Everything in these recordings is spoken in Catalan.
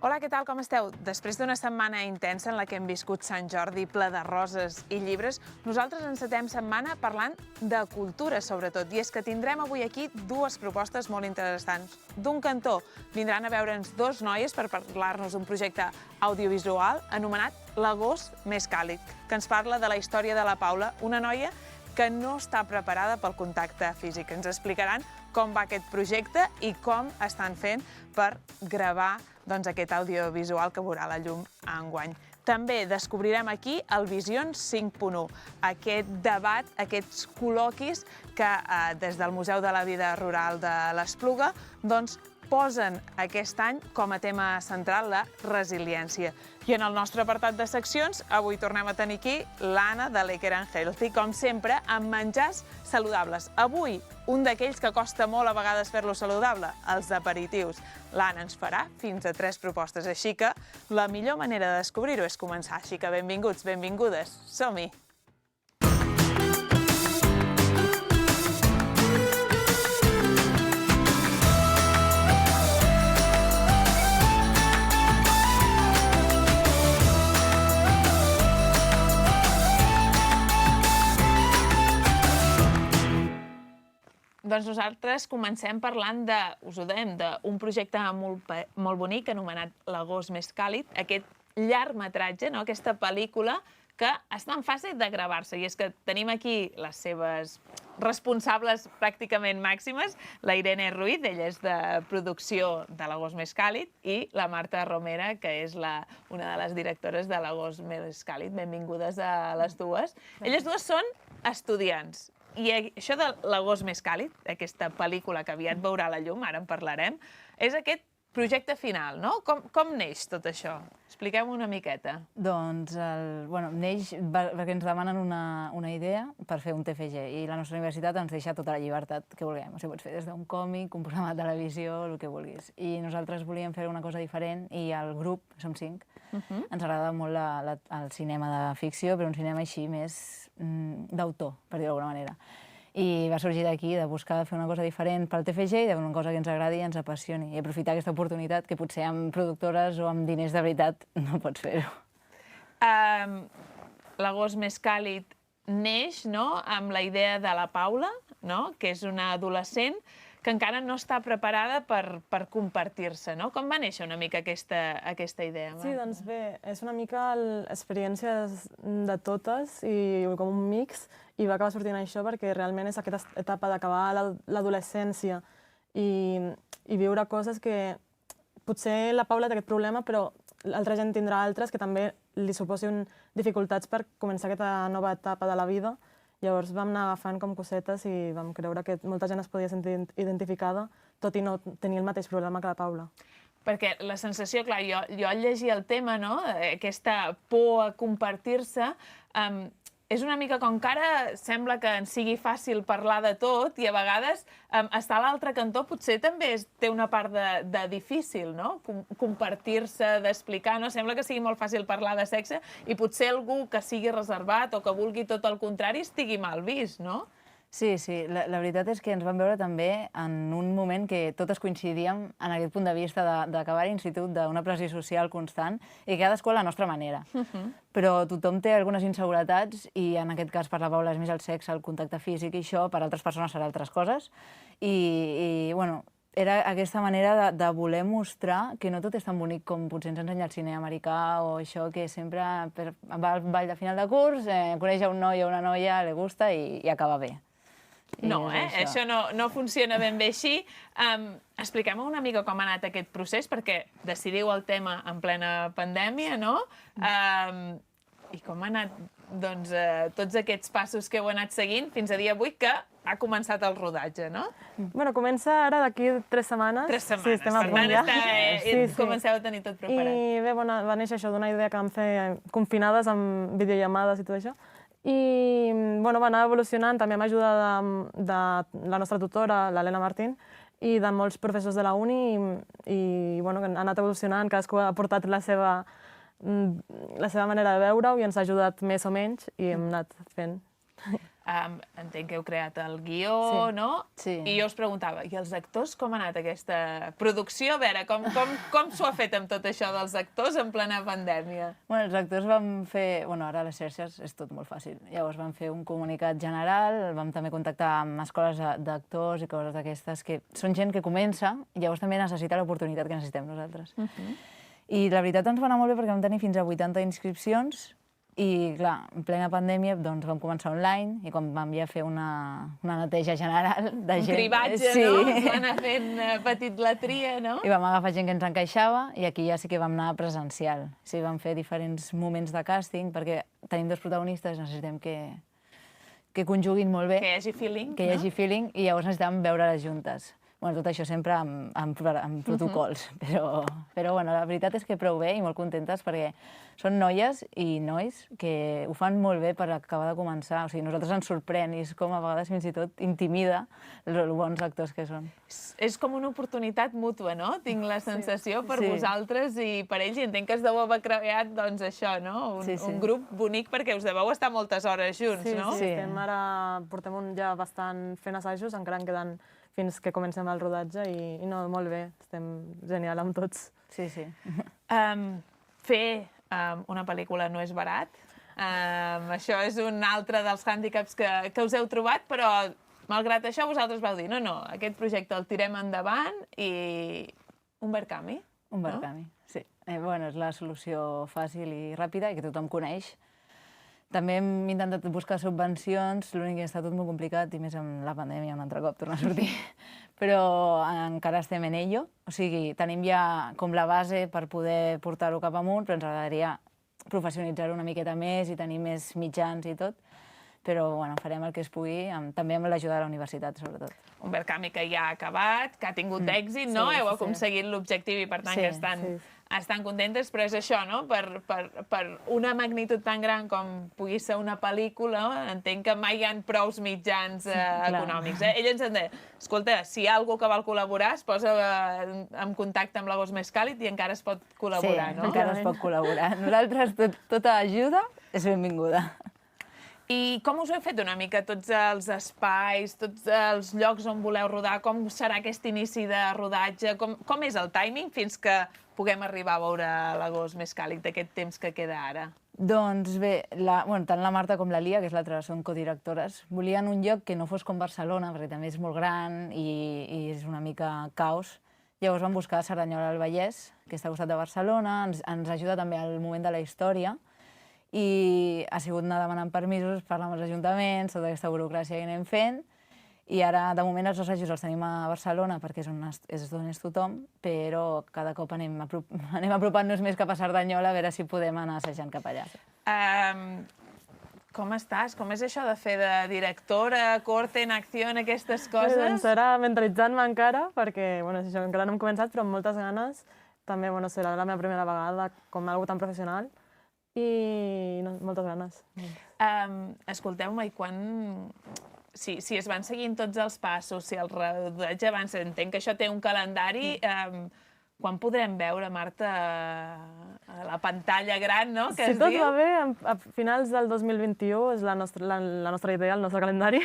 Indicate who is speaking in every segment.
Speaker 1: Hola, què tal, com esteu? Després d'una setmana intensa en la que hem viscut Sant Jordi ple de roses i llibres, nosaltres encetem setmana parlant de cultura, sobretot. I és que tindrem avui aquí dues propostes molt interessants. D'un cantó, vindran a veure'ns dos noies per parlar-nos d'un projecte audiovisual anomenat L'agost més càlid, que ens parla de la història de la Paula, una noia que no està preparada pel contacte físic. Ens explicaran com va aquest projecte i com estan fent per gravar aquest audiovisual que veurà la llum enguany. També descobrirem aquí el Visions 5.1, aquest debat, aquests col·loquis que des del Museu de la Vida Rural de l'Espluga posen aquest any com a tema central la resiliència. I en el nostre apartat de seccions, avui tornem a tenir aquí l'Anna de Lecker and Healthy, com sempre, amb menjars saludables. Avui, un d'aquells que costa molt a vegades fer-lo saludable, els aperitius. L'Anna ens farà fins a 3 propostes, així que la millor manera de descobrir-ho és començar. Així que benvinguts, benvingudes, som-hi! Doncs nosaltres comencem parlant us ho dèiem, d'un projecte molt bonic anomenat L'agost més càlid, aquest llargmetratge, aquesta pel·lícula que està en fase de gravar-se. I és que tenim aquí les seves responsables pràcticament màximes, la Irene Ruiz, ella és de producció de L'agost més càlid, i la Marta Romera, que és una de les directores de L'agost més càlid. Benvingudes a les dues. Elles dues són estudiants. I això de L'agost més càlid, aquesta pel·lícula que aviat veurà la llum, ara en parlarem, és aquest projecte final, no? Com neix tot això? Expliquem-ho una miqueta.
Speaker 2: Doncs, neix perquè ens demanen una idea per fer un TFG i la nostra universitat ens deixa tota la llibertat que vulguem. O sigui, pots fer des d'un còmic, un programa de televisió, el que vulguis. I nosaltres volíem fer una cosa diferent i el grup, som 5, ens agrada molt el cinema de ficció, però un cinema així més d'autor, per dir-ho d'alguna manera. I va sorgir d'aquí, de buscar fer una cosa diferent pel TFG i de una cosa que ens agradi i ens apassioni. I aprofitar aquesta oportunitat que potser amb productores o amb diners de veritat no pots fer-ho.
Speaker 1: L'agost més càlid neix amb la idea de la Paula, que és una adolescent que encara no està preparada per compartir-se. Com va néixer una mica aquesta idea?
Speaker 3: Sí, doncs bé, és una mica experiències de totes i com un mix, i va acabar sortint això perquè realment és aquesta etapa d'acabar l'adolescència i viure coses que potser la Paula té aquest problema, però l'altra gent tindrà altres que també li suposin dificultats per començar aquesta nova etapa de la vida. Llavors vam anar agafant com cosetes i vam creure que molta gent es podia sentir identificada, tot i no tenir el mateix problema que la Paula.
Speaker 1: Perquè la sensació, clar, jo al llegir el tema, aquesta por a compartir-se, és una mica com que ara sembla que ens sigui fàcil parlar de tot i a vegades estar a l'altre cantó potser també té una part de difícil, no? Compartir-se, d'explicar, no? Sembla que sigui molt fàcil parlar de sexe i potser algú que sigui reservat o que vulgui tot el contrari estigui mal vist, no?
Speaker 2: Sí, la veritat és que ens vam veure també en un moment que totes coincidíem en aquest punt de vista d'acabar a l'institut, d'una pressió social constant i cadascú a la nostra manera. Però tothom té algunes inseguretats i en aquest cas per la Paula és més el sexe, el contacte físic i això, per altres persones serà altres coses. I era aquesta manera de voler mostrar que no tot és tan bonic com potser ens ensenya el cine americà o això que sempre va al ball de final de curs, coneix un noi o una noia, li gusta i acaba bé.
Speaker 1: No, això no funciona ben bé així. Expliquem-me una mica com ha anat aquest procés, perquè decidiu el tema en plena pandèmia, no? I com han anat tots aquests passos que heu anat seguint fins a dia 8, que ha començat el rodatge, no?
Speaker 3: Bueno, comença ara d'aquí 3 setmanes.
Speaker 1: 3 setmanes, per tant comenceu a tenir tot preparat.
Speaker 3: I bé, va néixer això d'una idea que vam fer confinades amb videollamades i tot això. I va anar evolucionant també amb ajuda de la nostra tutora, l'Helena Martín, i de molts professors de la uni, i ha anat evolucionant, cadascú ha aportat la seva manera de veure-ho i ens ha ajudat més o menys i hem anat fent.
Speaker 1: Entenc que heu creat el guió, no?
Speaker 2: Sí.
Speaker 1: I jo us preguntava, i els actors, com ha anat aquesta producció? A veure, com s'ho ha fet amb tot això dels actors en plena pandèmia?
Speaker 2: Bueno, els actors vam fer... Bueno, ara a les xarxes és tot molt fàcil. Llavors vam fer un comunicat general, vam també contactar amb escoles d'actors i coses d'aquestes que són gent que comença i llavors també necessita l'oportunitat que necessitem nosaltres. I la veritat ens va anar molt bé perquè vam tenir fins a 80 inscripcions i, clar, en plena pandèmia doncs, vam començar online i quan vam ja fer una neteja general de gent...
Speaker 1: Un cribatge, no? Es va anar fent petit la tria, no?
Speaker 2: I vam agafar gent que ens encaixava i aquí ja sí que vam anar presencial. Sí, vam fer diferents moments de càsting perquè tenim dos protagonistes i necessitem que conjuguin molt bé.
Speaker 1: Que hi hagi feeling,
Speaker 2: Que hi hagi feeling i llavors necessitàvem veure-les juntes. Bueno, tot això sempre amb protocols, però bueno, la veritat és que prou bé i molt contentes perquè són noies i nois que ho fan molt bé per acabar de començar. O sigui, nosaltres ens sorprèn i és com a vegades fins i tot intimida els bons actors que són.
Speaker 1: És com una oportunitat mútua, no? Tinc la sensació per
Speaker 2: Sí.
Speaker 1: vosaltres i per ells, i entenc que es deu haver creat, doncs, això, no? Un grup bonic perquè us deveu estar moltes hores junts, no?
Speaker 3: Sí, portem ja bastant fent assajos, encara en queden fins que comencem el rodatge i no, molt bé, estem genial amb tots.
Speaker 2: Sí, sí.
Speaker 1: Fer una pel·lícula no és barat. Això és un altre dels hàndicaps que us heu trobat, però malgrat això vosaltres vau dir no, aquest projecte el tirem endavant i un Verkami.
Speaker 2: Un Verkami, sí. Bueno, és la solució fàcil i ràpida i que tothom coneix. També hem intentat buscar subvencions, l'únic que està tot molt complicat i més amb la pandèmia un altre cop torna a sortir. Però encara estem en ello, o sigui, tenim ja com la base per poder portar-ho cap amunt, però ens agradaria professionalitzar-ho una miqueta més i tenir més mitjans i tot. Però bueno, farem el que es pugui, també amb l'ajuda de la universitat, sobretot.
Speaker 1: Un Verkami que ja ha acabat, que ha tingut èxit, no? Heu aconseguit l'objectiu i per tant que estan contentes, però és això, no? Per una magnitud tan gran com pugui ser una pel·lícula, entenc que mai hi ha prous mitjans econòmics. Ell ens deia, escolta, si hi ha algú que vol col·laborar, es posa en contacte amb l'Agost Més Càlid i encara es pot col·laborar, no?
Speaker 2: Sí, encara es pot col·laborar. Nosaltres, tota ajuda és benvinguda.
Speaker 1: I com us heu fet una mica tots els espais, tots els llocs on voleu rodar? Com serà aquest inici de rodatge? Com és el timing fins que puguem arribar a veure l'Agost Més Càlid d'aquest temps que queda ara?
Speaker 2: Doncs bé, tant la Marta com la Lia, que és l'altra, són codirectores, volien un lloc que no fos com Barcelona, perquè també és molt gran i és una mica caos. Llavors vam buscar Cerdanyola del Vallès, que està al costat de Barcelona, ens ajuda també al moment de la història, i ha sigut anar demanant permisos, parlar amb els ajuntaments, tota aquesta burocràcia que anem fent, i ara, de moment, els assajos els tenim a Barcelona perquè és on és tothom, però cada cop anem apropant-nos més cap a Cerdanyola a veure si podem anar assajant cap allà.
Speaker 1: Com estàs? Com és això de fer de directora, corte en acció, en aquestes coses?
Speaker 3: Doncs ara mentalitzant-me encara, perquè encara no hem començat, però amb moltes ganes. També serà la meva primera vegada com algo tan professional. I moltes ganes.
Speaker 1: Escolteu-me, i quan... Si es van seguint tots els passos, si el rodatge avança, entenc que això té un calendari, quan podrem veure, Marta, a la pantalla gran, no?
Speaker 3: Si tot va bé, a finals del 2021 és la nostra idea, el nostre calendari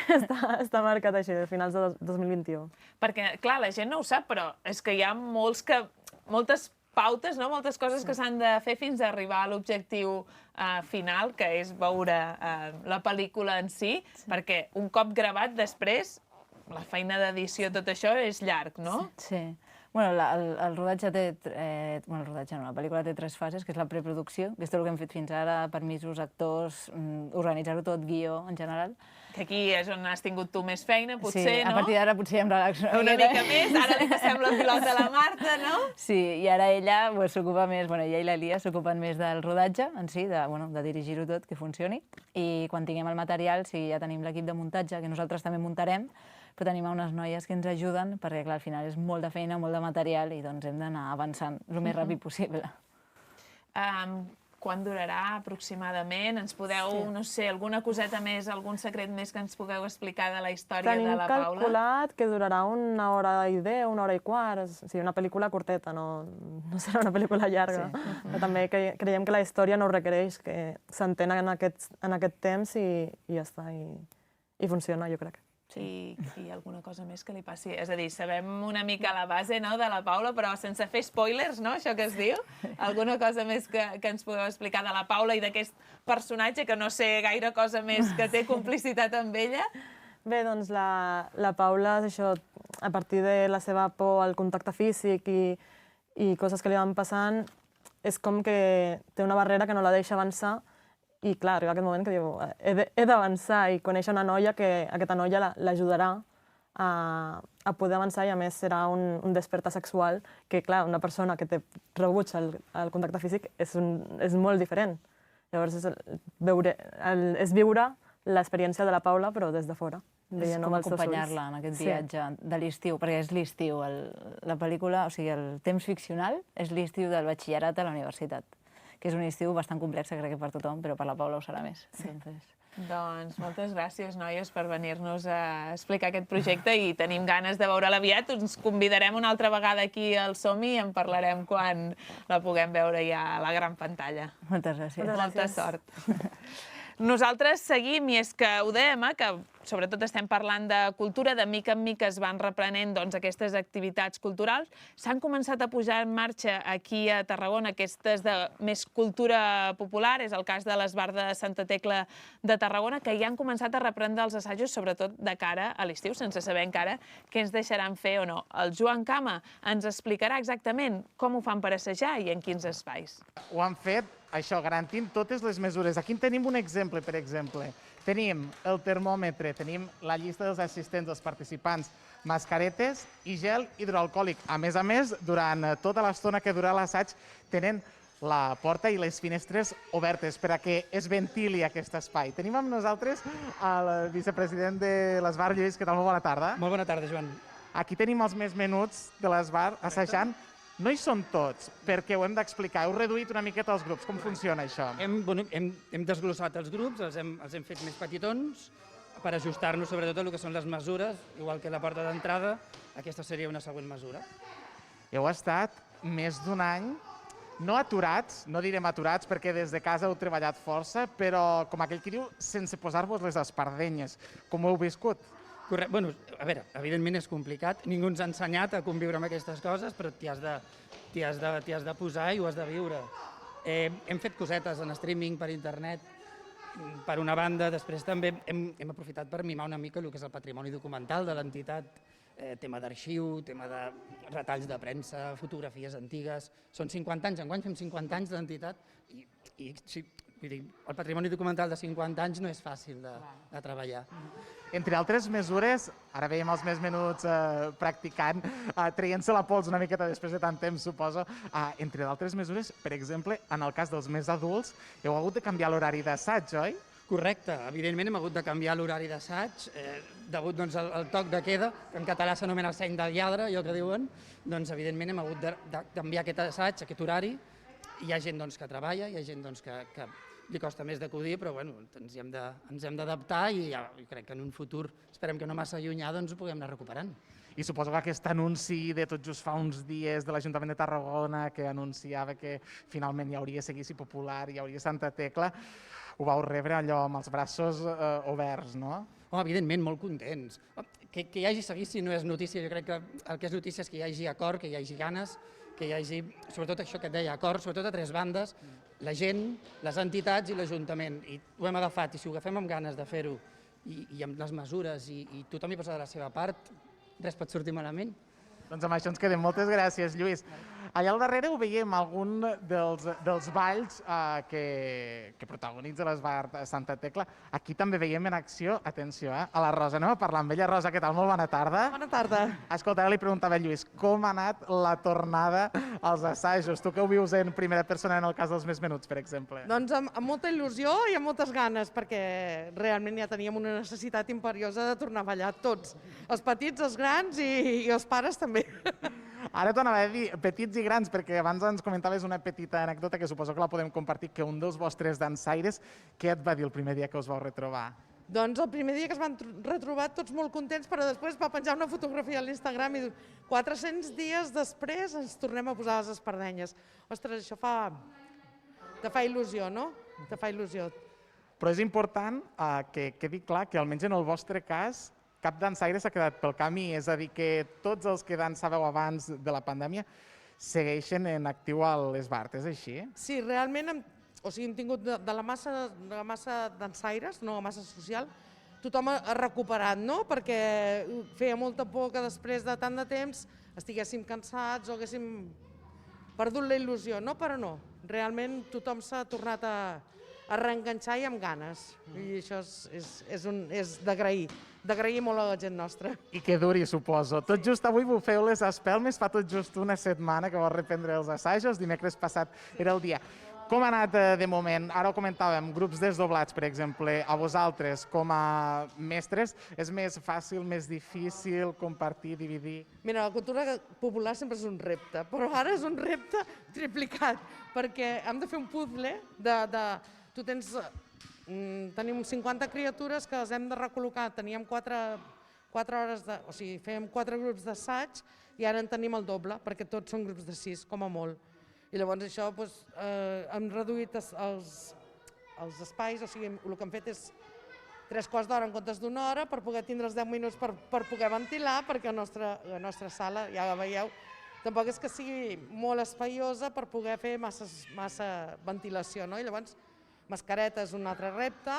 Speaker 3: està marcat així, a finals del 2021.
Speaker 1: Perquè, clar, la gent no ho sap, però és que hi ha moltes pautes, moltes coses que s'han de fer fins a arribar a l'objectiu final, que és veure la pel·lícula en si, perquè un cop gravat, després, la feina d'edició, tot això, és llarg, no?
Speaker 2: Sí. Bueno, el rodatge la pel·lícula té 3 fases, que és la preproducció, que és tot el que hem fet fins ara, permisos, actors, organitzar-ho tot, guió, en general.
Speaker 1: Que aquí és on has tingut tu més feina, potser, no?
Speaker 2: Sí, a partir d'ara potser em relaxo
Speaker 1: una mica més, ara li passem la pilota a la Marta, no?
Speaker 2: Sí, i ara ella s'ocupa més, ella i la Lia s'ocupen més del rodatge en si, de dirigir-ho tot, que funcioni, i quan tinguem el material, ja tenim l'equip de muntatge, que nosaltres també muntarem, però tenim unes noies que ens ajuden, perquè clar, al final és molt de feina, molt de material, i doncs hem d'anar avançant el més ràpid possible.
Speaker 1: Quan durarà aproximadament? Ens podeu, no sé, alguna coseta més, algun secret més que ens pugueu explicar de la història de la Paula?
Speaker 3: Tenim calculat que durarà 1 hora i 10, 1 hora i quart, o sigui, una pel·lícula curteta, no serà una pel·lícula llarga. Però també creiem que la història no ho requereix, que s'entén en aquest temps i ja està. i funciona, jo crec.
Speaker 1: I alguna cosa més que li passi. És a dir, sabem una mica la base, no?, de la Paula, però sense fer spoilers, no?, això que es diu. Alguna cosa més que ens podeu explicar de la Paula i d'aquest personatge, que no sé gaire cosa més que té complicitat amb ella?
Speaker 3: Bé, doncs la Paula, això, a partir de la seva por al contacte físic i coses que li van passant, és com que té una barrera que no la deixa avançar. I clar, arriba aquest moment que diu, he d'avançar i conèixer una noia que aquesta noia l'ajudarà a poder avançar i a més serà un despertar sexual que, clar, una persona que té rebuig al contacte físic és molt diferent. Llavors és viure l'experiència de la Paula però des de fora.
Speaker 2: És com acompanyar-la en aquest viatge de l'estiu, perquè és l'estiu. La pel·lícula, o sigui, el temps ficcional és l'estiu del batxillerat a la universitat, que és un estiu bastant complex, crec que per tothom, però per la Paula ho serà més.
Speaker 1: Doncs moltes gràcies, noies, per venir-nos a explicar aquest projecte i tenim ganes de veure-la aviat. Us convidarem una altra vegada aquí al Som-hi i en parlarem quan la puguem veure ja a la gran pantalla.
Speaker 2: Moltes gràcies.
Speaker 1: Molta sort. Nosaltres seguim, i és que ho dèiem, que sobretot estem parlant de cultura, de mica en mica es van reprenent aquestes activitats culturals. S'han començat a posar en marxa aquí a Tarragona aquestes de més cultura popular, és el cas de l'Esbar de Santa Tecla de Tarragona, que ja han començat a reprendre els assajos, sobretot de cara a l'estiu, sense saber encara què ens deixaran fer o no. El Joan Cama ens explicarà exactament com ho fan per assajar i en quins espais.
Speaker 4: Ho han fet, això, garantint totes les mesures. Aquí en tenim un exemple, per exemple. Tenim el termòmetre, tenim la llista dels assistents, dels participants, mascaretes i gel hidroalcohòlic. A més, durant tota l'estona que dura l'assaig, tenen la porta i les finestres obertes per a que es ventili aquest espai. Tenim amb nosaltres el vicepresident de l'Esbar, Lluís. Què tal? Molt bona tarda.
Speaker 5: Molt bona tarda, Joan.
Speaker 4: Aquí tenim els més menuts de l'Esbar assajant. No hi són tots, perquè ho hem d'explicar. Heu reduït una miqueta els grups. Com funciona això?
Speaker 5: Hem desglossat els grups, els hem fet més petitons per ajustar-nos sobretot a el que són les mesures, igual que la porta d'entrada, aquesta seria una següent mesura.
Speaker 4: Heu estat més d'un any, no aturats, no direm aturats perquè des de casa heu treballat força, però com aquell que diu, sense posar-vos les espardenyes. Com ho heu viscut?
Speaker 5: Correcte. Bueno, a veure, evidentment és complicat, ningú ens ha ensenyat a conviure amb aquestes coses, però t'hi has de posar i ho has de viure. Hem fet cosetes en streaming per internet, per una banda, després també hem aprofitat per mimar una mica el que és el patrimoni documental de l'entitat, tema d'arxiu, tema de retalls de premsa, fotografies antigues. Són 50 anys, enguany fem 50 anys d'entitat i sí, vull dir, el patrimoni documental de 50 anys no és fàcil de treballar.
Speaker 4: Entre altres mesures, ara veiem els més menuts practicant, traient-se la pols una miqueta després de tant temps, suposo. Entre d'altres mesures, per exemple, en el cas dels més adults, heu hagut de canviar l'horari d'assaig, oi?
Speaker 5: Correcte, evidentment hem hagut de canviar l'horari d'assaig, degut al toc de queda, que en català s'anomena el seny del lladre, allò que diuen, doncs evidentment hem hagut de canviar aquest assaig, aquest horari. Hi ha gent que treballa, hi ha gent que li costa més d'acudir, però bueno, ens hem d'adaptar i crec que en un futur, esperem que no massa llunyà, doncs ho puguem anar recuperant.
Speaker 4: I suposo que aquest anunci de tot just fa uns dies de l'Ajuntament de Tarragona que anunciava que finalment hi hauria seguici popular, hi hauria Santa Tecla, ho vau rebre allò amb els braços oberts, no?
Speaker 5: Home, evidentment, molt contents. Que hi hagi seguici no és notícia, jo crec que el que és notícia és que hi hagi acord, que hi hagi ganes, que hi hagi, sobretot això que et deia, acord, sobretot a tres bandes, la gent, les entitats i l'Ajuntament. I ho hem agafat, i si ho agafem amb ganes de fer-ho, i amb les mesures, i tothom hi posa de la seva part, res pot sortir malament.
Speaker 4: Doncs amb això ens quedem. Moltes gràcies, Lluís. Allà al darrere ho veiem, algun dels balls que protagonitza l'Esbar de Santa Tecla. Aquí també veiem en acció, atenció, a la Rosa. Anem a parlar amb ella. Rosa, què tal? Molt bona tarda.
Speaker 6: Bona tarda.
Speaker 4: Escolta, ara li preguntava a Lluís, com ha anat la tornada als assajos? Tu que ho vius en primera persona en el cas dels més menuts, per exemple.
Speaker 6: Doncs amb molta il·lusió i amb moltes ganes, perquè realment ja teníem una necessitat imperiosa de tornar a ballar tots. Els petits, els grans i els pares també.
Speaker 4: Ara t'ho anava a dir, petits i grans, perquè abans ens comentaves una petita anècdota que suposo que la podem compartir, que un dels vostres dansaires, què et va dir el primer dia que us vau retrobar?
Speaker 6: Doncs el primer dia que es van retrobar tots molt contents, però després va penjar una fotografia a l'Instagram i diu 400 dies després ens tornem a posar les espardenyes. Ostres, això te fa il·lusió, no? Te fa il·lusió.
Speaker 4: Però és important que quedi clar que almenys en el vostre cas cap dansaire s'ha quedat pel camí, és a dir, que tots els que dansàveu abans de la pandèmia segueixen en actiu a l'Esbart, és així?
Speaker 6: Sí, realment hem tingut de la massa dansaires, no la massa social, tothom ha recuperat, no? Perquè feia molta por que després de tant de temps estiguéssim cansats o haguéssim perdut la il·lusió, no? Però no, realment tothom s'ha tornat a reenganxar i amb ganes. I això és d'agrair molt a la gent nostra.
Speaker 4: I que duri, suposo. Tot just avui bufeu les espelmes, fa tot just una setmana que vau reprendre els assajos, dimecres passat era el dia. Com ha anat de moment? Ara ho comentàvem, grups desdoblats, per exemple, a vosaltres com a mestres, és més fàcil, més difícil compartir, dividir?
Speaker 6: Mira, la cultura popular sempre és un repte, però ara és un repte triplicat, perquè hem de fer un puzzle Tu tens... Tenim 50 criatures que les hem de recol·locar. Teníem 4 hores de... O sigui, fèiem 4 grups d'assaig i ara en tenim el doble, perquè tots són grups de 6, com a molt. I llavors això, hem reduït els espais, o sigui, el que hem fet és 3/4 d'hora en comptes d'una hora per poder tindre els 10 minuts per poder ventilar, perquè la nostra sala, ja la veieu, tampoc és que sigui molt espaiosa per poder fer massa ventilació, no? I llavors, mascaretes, un altre repte,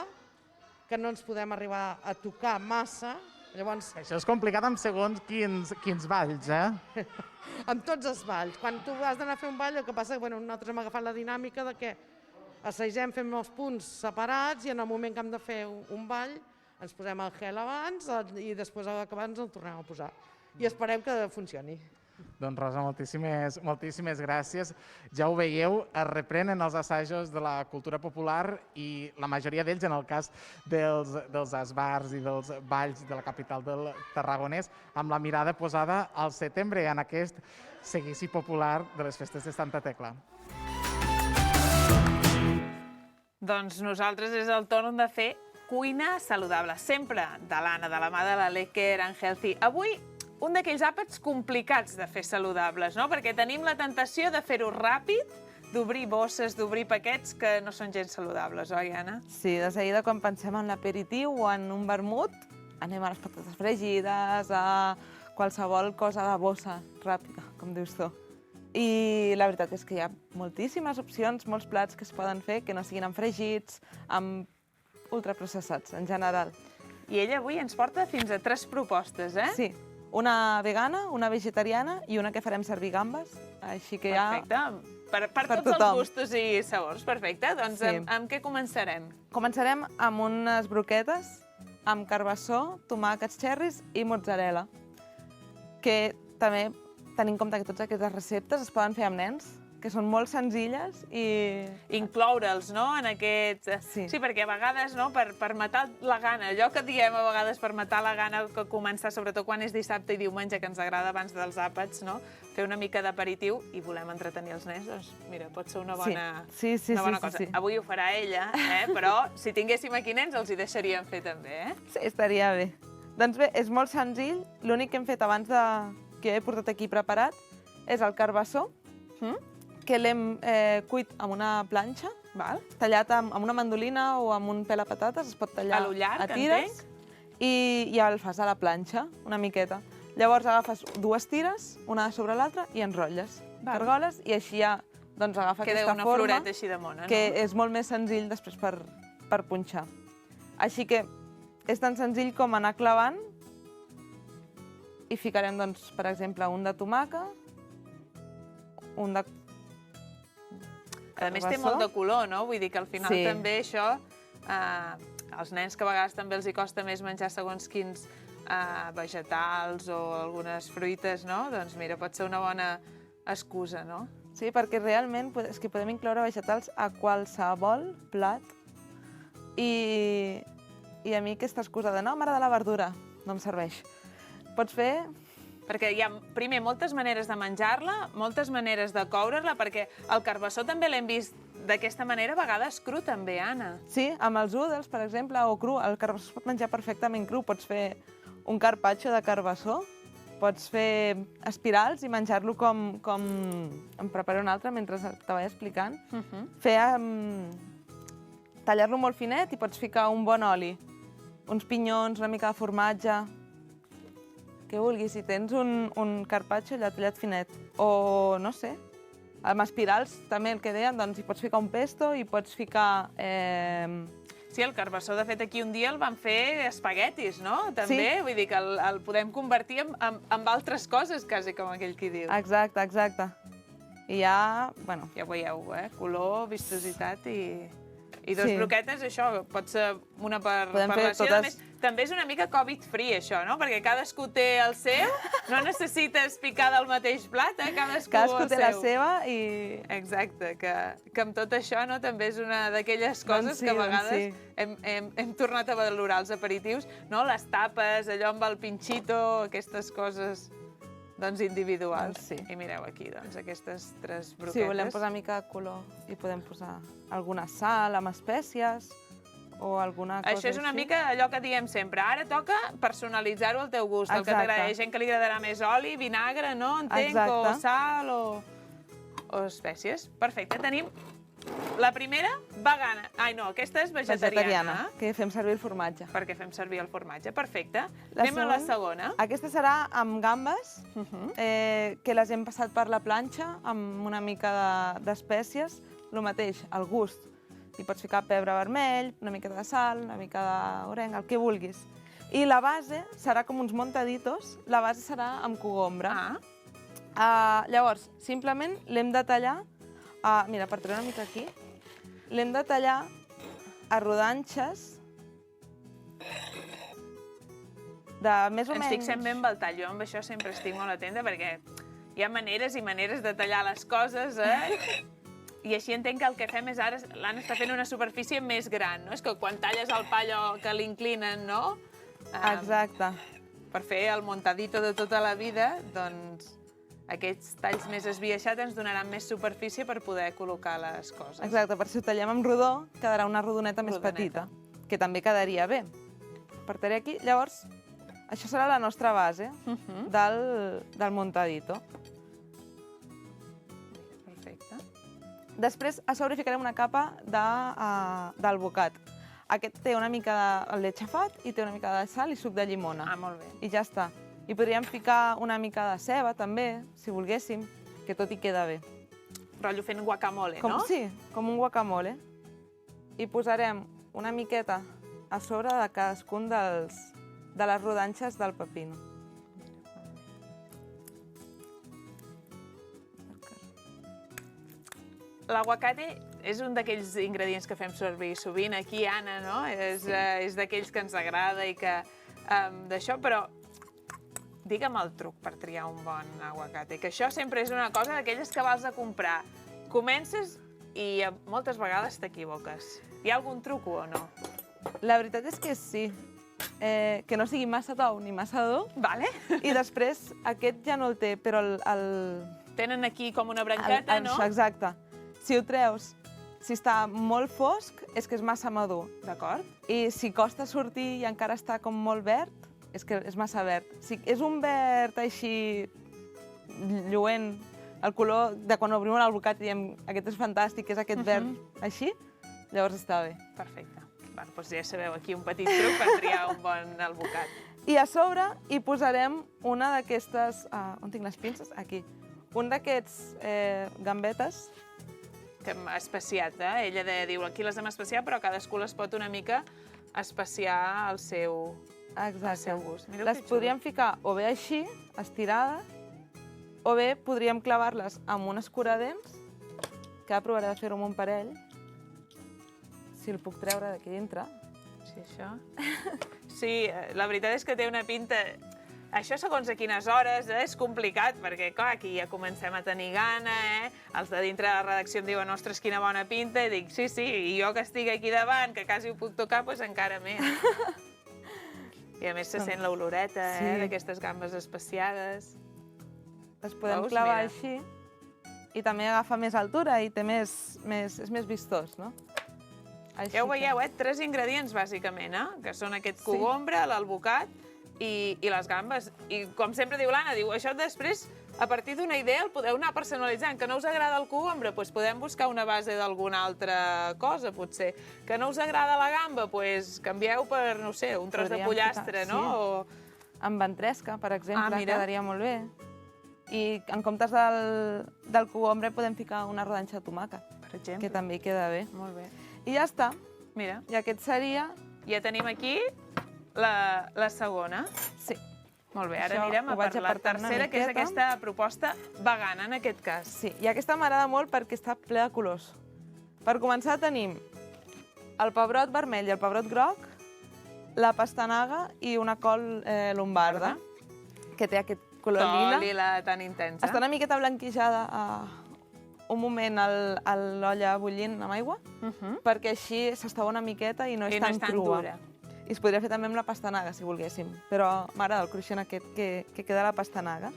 Speaker 6: que no ens podem arribar a tocar massa. Llavors,
Speaker 4: això és complicat amb segons quins balls, eh?
Speaker 6: Amb tots els balls. Quan tu has d'anar a fer un ball, el que passa és que nosaltres hem agafat la dinàmica de que assagem, fem els punts separats i en el moment que hem de fer un ball ens posem el gel abans i després a l'acabar ens el tornem a posar. I esperem que funcioni.
Speaker 4: Doncs Rosa, moltíssimes gràcies. Ja ho veieu, es reprenen els assajos de la cultura popular i la majoria d'ells, en el cas dels esbarts i dels balls de la capital del Tarragonès, amb la mirada posada al setembre, en aquest seguici popular de les festes de Santa Tecla.
Speaker 1: Doncs nosaltres és el torn de fer cuina saludable, sempre de l'Anna, de la mà de la Lecker and Healthy. Avui, un d'aquells àpats complicats de fer saludables, no? Perquè tenim la tentació de fer-ho ràpid, d'obrir bosses, d'obrir paquets que no són gens saludables, oi, Anna?
Speaker 7: Sí, de seguida quan pensem en l'aperitiu o en un vermut, anem a les patates fregides, a qualsevol cosa de bossa ràpida, com dius tu. I la veritat és que hi ha moltíssimes opcions, molts plats que es poden fer que no siguin amb fregits, amb ultraprocessats, en general.
Speaker 1: I ella avui ens porta fins a 3 propostes, eh?
Speaker 7: Sí. Una vegana, una vegetariana i una que farem servir gambes, així que ja...
Speaker 1: Perfecte, per tots els gustos i sabors, perfecte. Doncs amb què començarem?
Speaker 7: Començarem amb unes broquetes amb carbassó, tomàquets cherries i mozzarella, que també tenim en compte que totes aquestes receptes es poden fer amb nens, que són molt senzilles i...
Speaker 1: Incloure'ls, no?, en aquest... Sí, perquè a vegades, no?, per matar la gana, allò que diem a vegades per matar la gana que començar, sobretot quan és dissabte i diumenge, que ens agrada abans dels àpats, no?, fer una mica d'aperitiu i volem entretenir els nens, doncs mira, pot ser una bona cosa. Avui ho farà ella, però si tinguéssim aquí nens els hi deixaríem fer també, eh?
Speaker 7: Sí, estaria bé. Doncs bé, és molt senzill. L'únic que hem fet abans que he portat aquí preparat és el carbassó, que l'hem cuit amb una planxa, tallat amb una mandolina o amb un pèl a patates, es pot tallar a tires, i ja el fas a la planxa, una miqueta. Llavors agafes 2 tires, una sobre l'altra, i enrotlles. Cargoles, i així ja agafa aquesta forma.
Speaker 1: Queda una floreta així de mona, no?
Speaker 7: Que és molt més senzill després per punxar. Així que és tan senzill com anar clavant i ficarem, per exemple, un de tomàquet, un de
Speaker 1: a més, té molt de color, no? Vull dir que al final també això, als nens que a vegades també els hi costa més menjar segons quins vegetals o algunes fruites, no? Doncs mira, pot ser una bona excusa, no?
Speaker 7: Sí, perquè realment és que podem incloure vegetals a qualsevol plat i a mi aquesta excusa de no, m'agrada la verdura, no em serveix. Pots fer...
Speaker 1: Perquè hi ha, primer, moltes maneres de menjar-la, moltes maneres de coure-la, perquè el carbassó també l'hem vist d'aquesta manera, a vegades cru també, Anna.
Speaker 7: Sí, amb els údels, per exemple, o cru. El carbassó es pot menjar perfectament cru. Pots fer un carpaccio de carbassó, pots fer espirals i menjar-lo com... Em preparo un altre mentre te vaig explicant. Fer tallar-lo molt finet i pots ficar un bon oli, uns pinyons, una mica de formatge, que vulguis. Si tens un carpaccio allà tallat finet, o no sé, amb espirals també el que deien, doncs hi pots ficar un pesto i pots ficar...
Speaker 1: Sí, el carbassó, de fet, aquí un dia el van fer espaguetis, no? També, vull dir que el podem convertir en altres coses, quasi, com aquell qui diu.
Speaker 7: Exacte, exacte. I ja, bueno...
Speaker 1: Ja ho veieu, color, vistositat i dos broquetes, això, pot ser una per relació. A més, també és una mica Covid-free, això, no? Perquè cadascú té el seu, no necessites picar del mateix plat,
Speaker 7: cadascú té la seva i...
Speaker 1: Exacte, que amb tot això també és una d'aquelles coses que a vegades hem tornat a valorar els aperitius, no? Les tapes, allò amb el pinxito, aquestes coses individuals. I mireu aquí, aquestes 3 broquetes.
Speaker 7: Si volem posar una mica de color i podem posar alguna sal amb espècies o alguna cosa així.
Speaker 1: Això és una mica allò que diem sempre. Ara toca personalitzar-ho al teu gust, el que t'agrada. Hi ha gent que li agradarà més oli, vinagre, no? Entenc, o sal o espècies. Perfecte, tenim la primera, vegana. Ai, no, aquesta és vegetariana.
Speaker 7: Que fem servir el formatge.
Speaker 1: Perquè fem servir el formatge, perfecte. Anem a la segona.
Speaker 7: Aquesta serà amb gambes, que les hem passat per la planxa amb una mica d'espècies. El mateix, al gust. Hi pots ficar pebre vermell, una mica de sal, una mica d'orenga, el que vulguis. I la base serà com uns montaditos. La base serà amb cogombre. Llavors, simplement l'hem de tallar. Mira, per treure una mica aquí, l'hem de tallar a rodanxes de més o menys...
Speaker 1: Ens fixem bé amb el tall. Jo amb això sempre estic molt atenta perquè hi ha maneres i maneres de tallar les coses, I així entenc que el que fem és ara... L'Anna està fent una superfície més gran, no? És que quan talles el pa allò que l'inclinen, no?
Speaker 7: Exacte.
Speaker 1: Per fer el montadito de tota la vida, doncs... Aquests talls més esbiaixats ens donaran més superfície per poder col·locar les coses.
Speaker 7: Exacte, per si ho tallem amb rodó, quedarà una rodoneta més petita, que també quedaria bé. Apartaré aquí. Llavors, això serà la nostra base del montadito.
Speaker 1: Perfecte.
Speaker 7: Després, a sobre ficarem una capa d'alvocat. Aquest té una mica de llet xafat i té una mica de sal i suc de llimona.
Speaker 1: Molt bé.
Speaker 7: I ja està. I podríem ficar una mica de ceba, també, si volguéssim, que tot hi queda bé.
Speaker 1: Rotllo fent guacamole, no?
Speaker 7: Sí, com un guacamole. I posarem una miqueta a sobre de cadascun de les rodanxes del pepino.
Speaker 1: L'aguacate és un d'aquells ingredients que fem servir sovint aquí, Anna, no? És d'aquells que ens agrada i que d'això, però digue'm el truc per triar un bon aguacate, que això sempre és una cosa d'aquelles que vas a comprar. Comences i moltes vegades t'equivoques. Hi ha algun truco o no?
Speaker 7: La veritat és que sí. Que no sigui massa tou ni massa dur.
Speaker 1: Vale.
Speaker 7: I després aquest ja no el té, però el...
Speaker 1: Tenen aquí com una branqueta, no?
Speaker 7: Exacte. Si ho treus, si està molt fosc, és que és massa madur.
Speaker 1: D'acord.
Speaker 7: I si costa sortir i encara està com molt verd, és que és massa verd. Si és un verd així lluent, el color de quan obrim l'alvocat i diem aquest és fantàstic, és aquest verd així, llavors està bé.
Speaker 1: Perfecte. Doncs ja sabeu aquí un petit truc per triar un bon alvocat.
Speaker 7: I a sobre hi posarem una d'aquestes... On tinc les pinces? Aquí. Un d'aquests gambetes.
Speaker 1: Que hem especiat, Ella diu, aquí les hem especiat, però cadascú les pot una mica especiar al seu...
Speaker 7: Exacte.
Speaker 1: Gust.
Speaker 7: Les podríem ficar o bé així, estirades, o bé podríem clavar-les amb un escuradents, que ara provaré de fer-ho amb un parell, si el puc treure d'aquí dintre.
Speaker 1: Sí, això? Sí, la veritat és que té una pinta... Això segons a quines hores és complicat, perquè clar, aquí ja comencem a tenir gana, Els de dintre de la redacció em diuen ostres, quina bona pinta, i dic sí, i jo que estic aquí davant, que quasi ho puc tocar, doncs encara més. I a més se sent l'oloreta d'aquestes gambes especiades.
Speaker 7: Les podem clavar així i també agafa més altura i és més vistós, no?
Speaker 1: Ja ho veieu, 3 ingredients bàsicament, que són aquest cogombre, l'alvocat i les gambes. I com sempre diu l'Anna, diu, això després a partir d'una idea el podeu anar personalitzant. Que no us agrada el cogombre, doncs podem buscar una base d'alguna altra cosa, potser. Que no us agrada la gamba, doncs canvieu per, no sé, un tros de pollastre, no?
Speaker 7: Amb ventresca, per exemple, quedaria molt bé. I en comptes del cogombre podem ficar una rodanxa de tomàquet,
Speaker 1: Per exemple.
Speaker 7: que també queda bé.
Speaker 1: Molt bé.
Speaker 7: I ja està.
Speaker 1: Mira,
Speaker 7: I aquest seria...
Speaker 1: ja tenim aquí la segona.
Speaker 7: Sí.
Speaker 1: Molt bé, ara
Speaker 7: Això
Speaker 1: anirem
Speaker 7: ho
Speaker 1: a
Speaker 7: vaig
Speaker 1: per la
Speaker 7: apartar una
Speaker 1: tercera, que és
Speaker 7: miqueta.
Speaker 1: aquesta proposta vegana, en aquest cas.
Speaker 7: Sí, i aquesta m'agrada molt perquè està ple de colors. Per començar tenim el pebrot vermell i el pebrot groc, la pastanaga i una col lombarda, que té aquest color lila.
Speaker 1: Lila tan intensa.
Speaker 7: Està una miqueta blanquejada un moment a l'olla bullint amb aigua, perquè així s'estava una miqueta i no és tan crua.
Speaker 1: dura.
Speaker 7: I es podria fer també amb la pastanaga, si volguéssim, però m'agrada el cruixent aquest que queda a la pastanaga.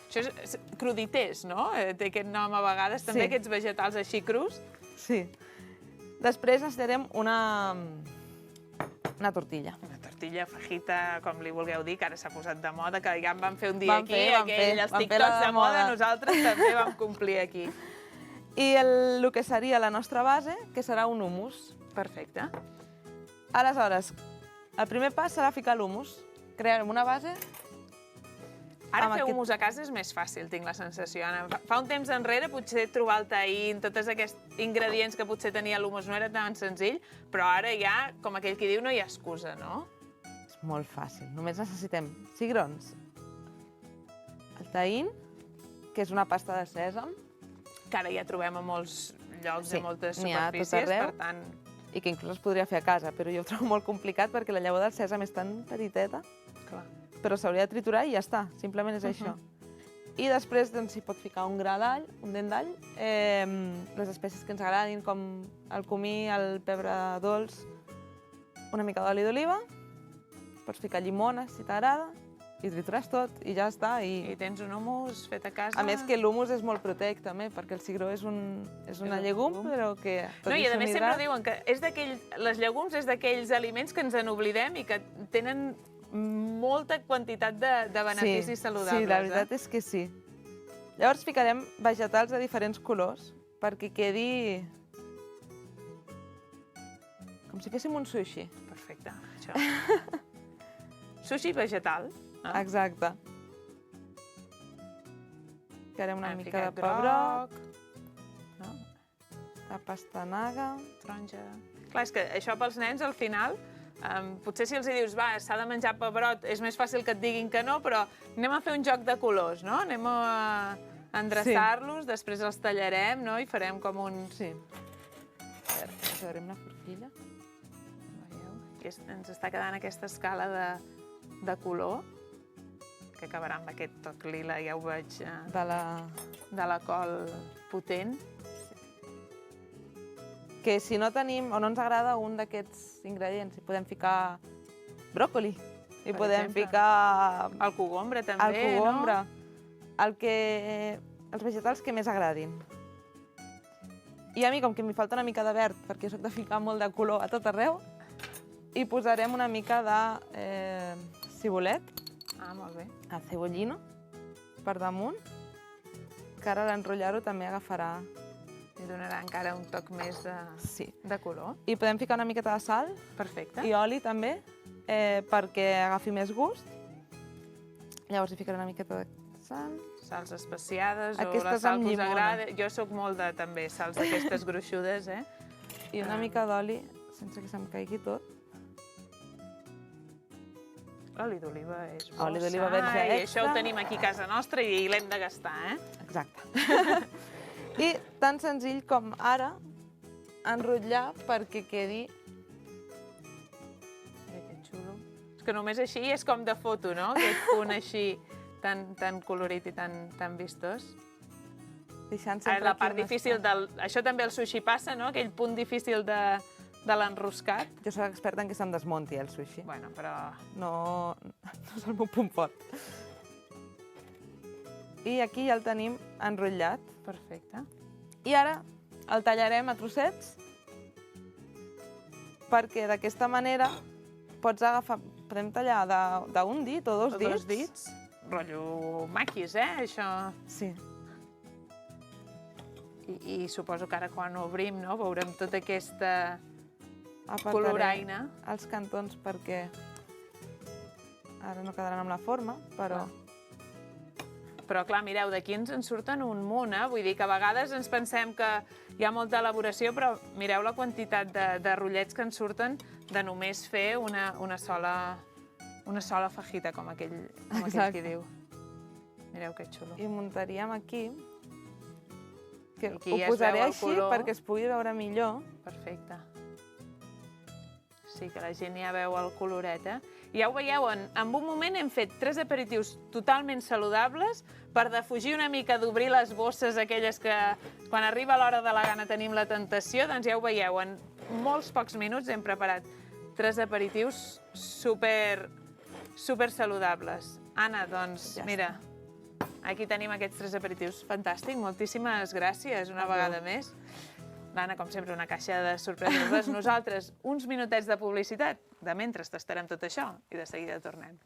Speaker 1: Això és cruditers, no? Té aquest nom a vegades, també, aquests vegetals així crus.
Speaker 7: Sí. Després necessitarem una tortilla.
Speaker 1: Una tortilla fajita, com li vulgueu dir, que ara s'ha posat de moda, que ja en vam fer un dia aquí, aquells TikToks de moda, nosaltres també vam complir aquí.
Speaker 7: I el que seria la nostra base, que serà un hummus.
Speaker 1: Perfecte.
Speaker 7: Aleshores, el primer pas serà ficar l'hummus. Crearem una base.
Speaker 1: Ara fer hummus a casa és més fàcil, tinc la sensació, Anna. Fa un temps enrere potser trobar el taïn, tots aquests ingredients que potser tenia l'hummus no era tan senzill, però ara ja, com aquell qui diu, no hi ha excusa, no?
Speaker 7: És molt fàcil. Només necessitem cigrons, el taïn, que és una pasta de sèsam,
Speaker 1: que ara ja trobem a molts llocs, a moltes
Speaker 7: n'hi ha a tot
Speaker 1: superfícies,
Speaker 7: arreu.
Speaker 1: per tant...
Speaker 7: i que inclús es podria fer a casa, però jo ho trobo molt complicat perquè la llavor del sèsam és tan petiteta,
Speaker 1: Clar.
Speaker 7: però s'hauria de triturar i ja està, simplement és això. I després s'hi pot ficar un gra d'all, un dent d'all, les espècies que ens agradin, com el comí, el pebre dolç, una mica d'oli d'oliva, pots ficar llimona, si t'agrada, i tritures tot, i ja està.
Speaker 1: I tens un hummus fet a casa.
Speaker 7: A més que l'humus és molt proteic també, perquè el cigró és una llegum, però que tot
Speaker 1: No,
Speaker 7: i
Speaker 1: i a
Speaker 7: ser un
Speaker 1: més sempre
Speaker 7: hidrat...
Speaker 1: diuen que les llegums és d'aquells aliments que ens n'oblidem i que tenen molta quantitat de beneficis saludables.
Speaker 7: Sí, la veritat és que sí. Llavors ficarem vegetals de diferents colors perquè quedi com si féssim un sushi.
Speaker 1: Perfecte, això. Sushi vegetal.
Speaker 7: Exacte. Ficarem una
Speaker 1: Hem
Speaker 7: mica de
Speaker 1: ficat
Speaker 7: pebrot,
Speaker 1: no?
Speaker 7: de pastanaga...
Speaker 1: Taronja... Clar, és que això pels nens, al final, potser si els dius, va, s'ha de menjar pebrot, és més fàcil que et diguin que no, però anem a fer un joc de colors, no? Anem a endreçar-los, després els tallarem, no? I farem com un...
Speaker 7: Sí. A veure, posarem la forquilla.
Speaker 1: Veieu? Ens està quedant aquesta escala de color, que acabarà amb aquest toc lila, ja ho veig,
Speaker 7: De
Speaker 1: la col potent.
Speaker 7: Que si no tenim o no ens agrada un d'aquests ingredients, hi podem ficar bròcoli, hi
Speaker 1: Per
Speaker 7: podem
Speaker 1: exemple.
Speaker 7: ficar
Speaker 1: El cogombre, també,
Speaker 7: el cogombre, els vegetals que més agradin. I a mi, com que m'hi falta una mica de verd, perquè soc de ficar molt de color a tot arreu, hi posarem una mica de cibolet,
Speaker 1: Molt bé.
Speaker 7: el cebollino, per damunt, que ara l'enrotllar-ho també agafarà...
Speaker 1: Li donarà encara un toc més de color.
Speaker 7: I podem ficar una miqueta de sal.
Speaker 1: Perfecte.
Speaker 7: I oli també, perquè agafi més gust. Llavors hi ficaré una miqueta de sal.
Speaker 1: Sals especiades
Speaker 7: Aquestes
Speaker 1: o la sal
Speaker 7: amb
Speaker 1: que us
Speaker 7: llimona.
Speaker 1: agrada. Jo sóc molt de, també, sals d'aquestes gruixudes,
Speaker 7: I una mica d'oli, sense que se'm caigui tot.
Speaker 1: L'oli d'oliva és bo.
Speaker 7: Oli d'oliva verge
Speaker 1: I això ho
Speaker 7: extra.
Speaker 1: tenim aquí a casa nostra i l'hem de gastar,
Speaker 7: Exacte. I tan senzill com ara, enrotllar perquè quedi...
Speaker 1: Que xulo. És que només així és com de foto, no? Aquest punt així tan colorit i tan vistós.
Speaker 7: Deixant
Speaker 1: Ara,
Speaker 7: sempre
Speaker 1: la
Speaker 7: aquí
Speaker 1: part
Speaker 7: un
Speaker 1: difícil
Speaker 7: espai.
Speaker 1: Això també el sushi passa, no? Aquell punt difícil de l'enroscat.
Speaker 7: Jo soc experta en que se'm desmunti el sushi.
Speaker 1: Bueno, però...
Speaker 7: No és el meu punt fort. I aquí ja el tenim enrotllat.
Speaker 1: Perfecte.
Speaker 7: I ara el tallarem a trossets perquè d'aquesta manera pots agafar... Podem tallar d'un dit o dos dits.
Speaker 1: rotllo maquis, això.
Speaker 3: Sí.
Speaker 1: I suposo que ara quan ho obrim, no, veurem tota aquesta
Speaker 7: Apartaré
Speaker 1: coloraina.
Speaker 7: els cantons perquè ara no quedaran amb la forma, però...
Speaker 1: Però, clar, mireu, d'aquí ens en surten un munt, Vull dir que a vegades ens pensem que hi ha molta elaboració, però mireu la quantitat de rotllets que en surten de només fer una sola fajita, com aquell qui diu. Mireu que xulo.
Speaker 7: I muntaríem aquí, que
Speaker 1: Aquí
Speaker 7: ho
Speaker 1: ja es
Speaker 7: posaré
Speaker 1: veu el
Speaker 7: així
Speaker 1: color.
Speaker 7: perquè es pugui veure millor.
Speaker 1: Perfecte. Sí, que la gent ja veu el coloret, I ja ho veieu, en un moment hem fet 3 aperitius totalment saludables per defugir una mica d'obrir les bosses aquelles que quan arriba l'hora de la gana tenim la tentació, doncs ja ho veieu, en molts pocs minuts hem preparat 3 aperitius super saludables. Anna, doncs, mira, aquí tenim aquests 3 aperitius. Fantàstic, moltíssimes gràcies una vegada més. L'Anna, com sempre, una caixa de sorpreses. Nosaltres, uns minutets de publicitat. De mentre tastarem tot això i de seguida tornem.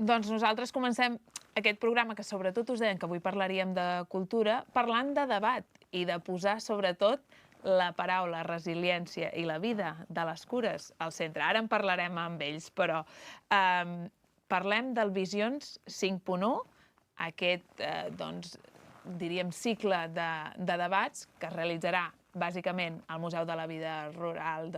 Speaker 1: Doncs nosaltres comencem aquest programa, que sobretot us deien que avui parlaríem de cultura, parlant de debat i de posar sobretot la paraula resiliència i la vida de les cures al centre. Ara en parlarem amb ells, però parlem del Visions 5.1, aquest, diríem, cicle de debats que es realitzarà bàsicament al Museu de la Vida Rural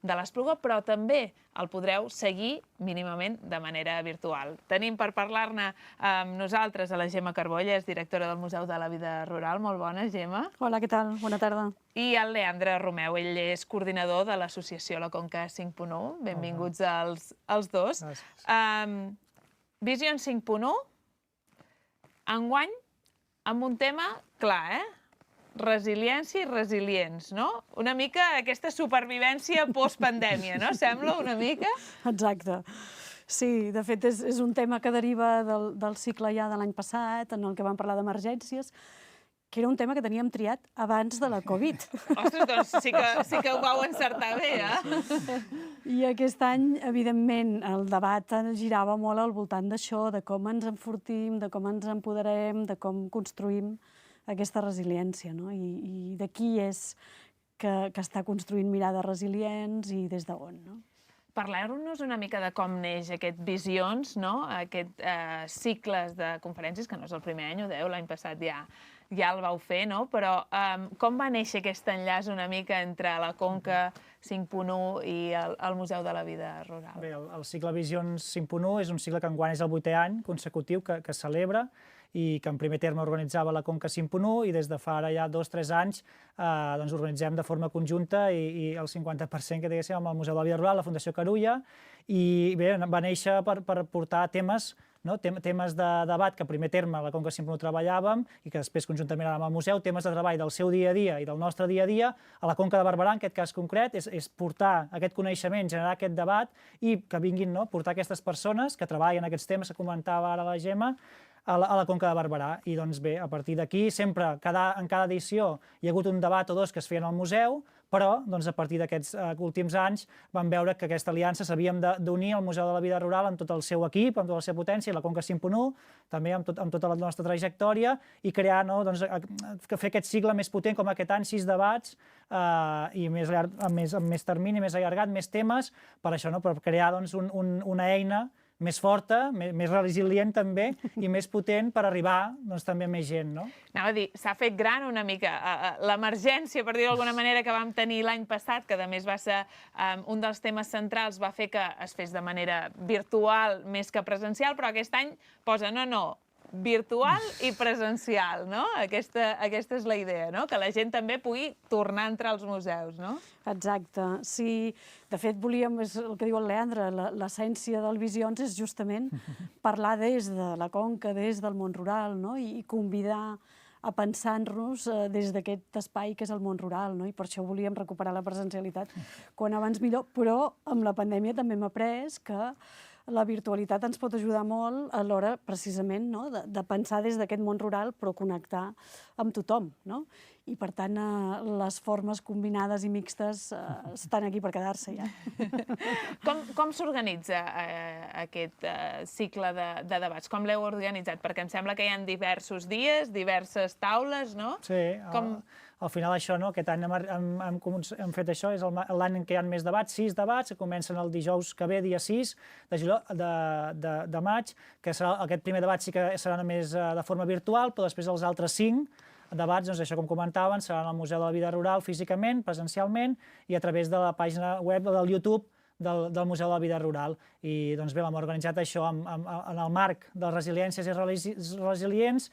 Speaker 1: de l'Espluga, però també el podreu seguir mínimament de manera virtual. Tenim per parlar-ne amb nosaltres a la Gemma Carbó, ella és directora del Museu de la Vida Rural. Molt bona, Gemma.
Speaker 8: Hola, què tal? Bona tarda.
Speaker 1: I el Leandre Romeu, ell és coordinador de l'associació La Conca 5.1. Benvinguts als dos. Visions 5.1, enguany, amb un tema clar, resiliència i resilients, no? Una mica aquesta supervivència post-pandèmia, no? Sembla una mica?
Speaker 8: Exacte. Sí, de fet, és un tema que deriva del cicle ja de l'any passat, en el que vam parlar d'emergències, que era un tema que teníem triat abans de la Covid.
Speaker 1: Ostres, doncs sí que ho vau encertar bé,
Speaker 8: I aquest any, evidentment, el debat girava molt al voltant d'això, de com ens enfortim, de com ens empoderem, de com construïm aquesta resiliència, no? I de qui és que està construint mirades resilients i des d'on, no?
Speaker 1: Parleu-nos una mica de com neix aquest Visions, no? Aquest cicles de conferències, que no és el primer any, ho dèieu, l'any passat ja el vau fer, no? Però com va néixer aquest enllaç una mica entre la Conca 5.1 i el Museu de la Vida Rural?
Speaker 9: Bé, el cicle Visions 5.1 és un cicle que enguany és el 8è any consecutiu que celebra i que en primer terme organitzava la Conca 5.1 i des de fa ara ja 2 o 3 anys organitzem de forma conjunta i el 50% que diguéssim amb el Museu de la Vida Rural, la Fundació Carulla, i bé, va néixer per portar temes de debat que en primer terme la Conca 5.1 treballàvem i que després conjuntament amb el museu, temes de treball del seu dia a dia i del nostre dia a dia. A la Conca de Barberà, en aquest cas concret, és portar aquest coneixement, generar aquest debat i que vinguin, portar aquestes persones que treballen aquests temes que comentava ara la Gemma a la Conca de Barberà. I doncs bé, a partir d'aquí, sempre, en cada edició, hi ha hagut un debat o dos que es feien al museu, però a partir d'aquests últims anys vam veure que aquesta aliança s'havíem d'unir al Museu de la Vida Rural amb tot el seu equip, amb tota la seva potència, i la Conca 5.1, també amb tota la nostra trajectòria, i crear, fer aquest cicle més potent com aquest any, 6 debats, i amb més termini, més allargat, més temes, per això, per crear una eina més forta, més resilient també, i més potent per arribar també a més gent, no?
Speaker 1: Anava a dir, s'ha fet gran una mica l'emergència, per dir-ho d'alguna manera, que vam tenir l'any passat, que a més va ser un dels temes centrals, va fer que es fes de manera virtual més que presencial, però aquest any posa, no, virtual i presencial, no? Aquesta és la idea, no? Que la gent també pugui tornar a entrar als museus, no?
Speaker 8: Exacte. Sí, de fet, volíem, és el que diu el Leandre, l'essència del Visions és justament parlar des de la Conca, des del món rural, no? I convidar a pensar-nos des d'aquest espai que és el món rural, no? I per això volíem recuperar la presencialitat quan abans millor, però amb la pandèmia també hem après que la virtualitat ens pot ajudar molt a l'hora, precisament, no? de pensar des d'aquest món rural, però connectar amb tothom, no? I, per tant, les formes combinades i mixtes estan aquí per quedar-se, ja.
Speaker 1: Com s'organitza aquest cicle de debats? Com l'heu organitzat? Perquè em sembla que hi ha diversos dies, diverses taules, no?
Speaker 9: Sí, al final això, no? Aquest any hem fet això, és l'any en què hi ha més debats, 6 debats, que comencen el dijous que ve, dia 6 de maig, que serà aquest primer debat sí que serà només de forma virtual, però després els altres 5 debats, doncs això com comentaven, seran al Museu de la Vida Rural físicament, presencialment, i a través de la pàgina web del YouTube del Museu de la Vida Rural. I doncs bé, l'hem organitzat això en el marc de les resiliències i resilients,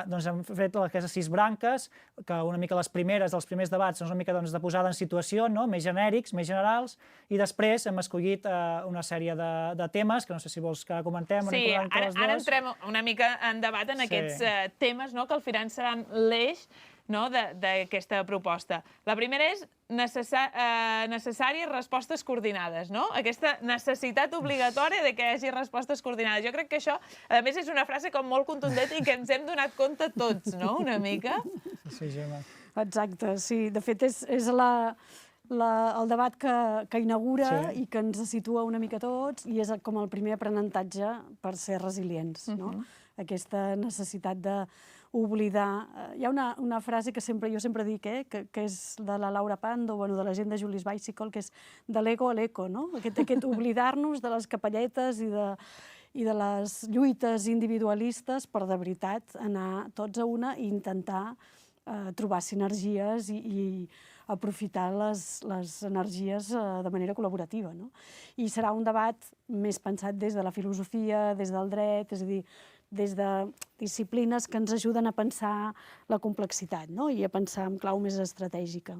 Speaker 9: doncs hem fet aquestes 6 branques, que una mica les primeres, dels primers debats, són una mica de posada en situació, més genèrics, més generals, i després hem escollit una sèrie de temes, que no sé si vols que comentem.
Speaker 1: Sí, ara entrem una mica en debat en aquests temes, que al final seran l'eix d'aquesta proposta. La primera és necessàries respostes coordinades, no? Aquesta necessitat obligatòria de que hi hagi respostes coordinades. Jo crec que això, a més, és una frase com molt contundent i que ens hem donat compte tots, no?, una mica.
Speaker 9: Sí, Gemma.
Speaker 8: Exacte, sí. De fet, és el debat que inaugura i que ens situa una mica tots i és com el primer aprenentatge per ser resilients, no? Aquesta necessitat d'oblidar. Hi ha una frase que jo sempre dic, que és de la Laura Pando, de la gent de Julie's Bicycle, que és de l'ego a l'eco, no? Aquest oblidar-nos de les capelletes i de les lluites individualistes per, de veritat, anar tots a una i intentar trobar sinergies i aprofitar les energies de manera col·laborativa, no? I serà un debat més pensat des de la filosofia, des del dret, és a dir, des de disciplines que ens ajuden a pensar la complexitat, no? I a pensar en clau més estratègica.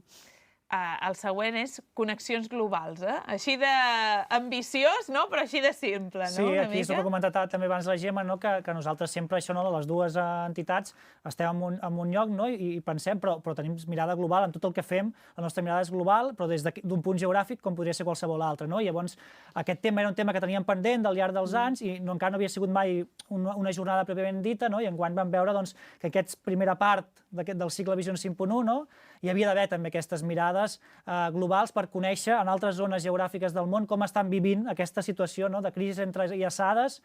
Speaker 1: El següent és connexions globals, així d'ambiciós, però així de simple, no?
Speaker 9: Sí, aquí és el que ha comentat també abans la Gemma, que nosaltres sempre això, les dues entitats, estem en un lloc i pensem, però tenim mirada global en tot el que fem, la nostra mirada és global, però des d'un punt geogràfic com podria ser qualsevol altre, no? Llavors, aquest tema era un tema que teníem pendent al llarg dels anys i encara no havia sigut mai una jornada pròpiament dita, i enguany vam veure que aquesta primera part del cicle Visions 5.1 hi havia d'haver també aquestes mirades globals per conèixer en altres zones geogràfiques del món com estan vivint aquesta situació de crisis entrellaçades,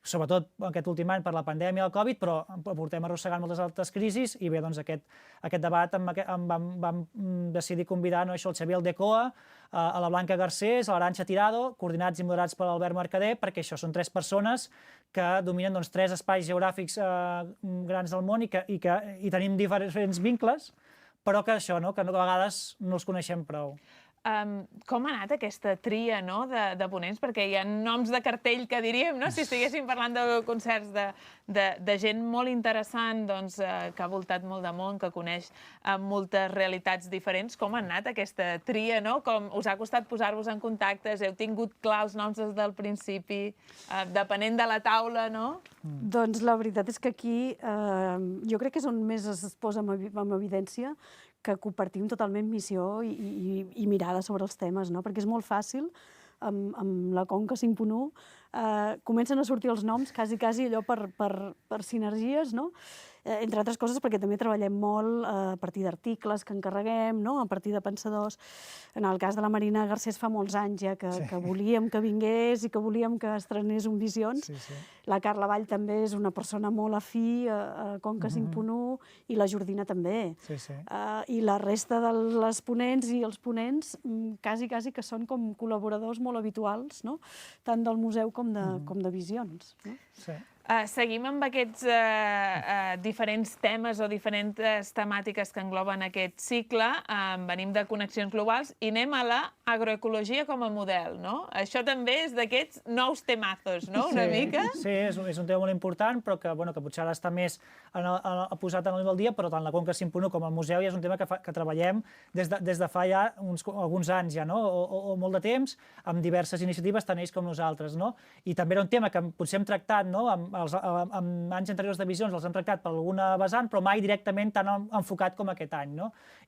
Speaker 9: sobretot aquest últim any per la pandèmia del Covid, però portem arrossegant moltes altres crisis i bé, doncs aquest debat vam decidir convidar el Xavier Aldecoa, a la Blanca Garcés, a l'Arantxa Tirado, coordinats i moderats per l'Albert Mercader, perquè això són 3 persones que dominen 3 espais geogràfics grans del món i tenim diferents vincles, però que això, que a vegades no els coneixem prou.
Speaker 1: Com ha anat aquesta tria de ponents? Perquè hi ha noms de cartell que diríem, si estiguéssim parlant de concerts de gent molt interessant, que ha voltat molt de món, que coneix moltes realitats diferents. Com ha anat aquesta tria? Com us ha costat posar-vos en contactes? Heu tingut clar els noms des del principi, depenent de la taula, no?
Speaker 8: Doncs la veritat és que aquí jo crec que és on més es posa en evidència que compartim totalment missió i mirada sobre els temes, perquè és molt fàcil, amb la Conca 5.1, comencen a sortir els noms quasi allò per sinergies, entre altres coses perquè també treballem molt a partir d'articles que encarreguem, a partir de pensadors. En el cas de la Marina Garcés fa molts anys ja que volíem que vingués i que volíem que estrenés un Visions. La Carla Vall també és una persona molt afí a Conca 5.1 i la Jordina també. I la resta de les ponents i els ponents quasi que són com col·laboradors molt habituals, tant del museu com de Visions.
Speaker 1: Seguim amb aquests diferents temes o diferents temàtiques que engloben aquest cicle. Venim de connexions globals i anem a l'agroecologia com a model, no? Això també és d'aquests nous temazos, no? Una mica.
Speaker 9: Sí, és un tema molt important, però que potser ara està més posat en el dia, però tant la Conca 5.1 com el museu ja és un tema que treballem des de fa ja alguns anys, o molt de temps, amb diverses iniciatives, tant ells com nosaltres. I també era un tema que potser hem tractat, en anys anteriors de visions els hem tractat per alguna vessant, però mai directament tan enfocat com aquest any.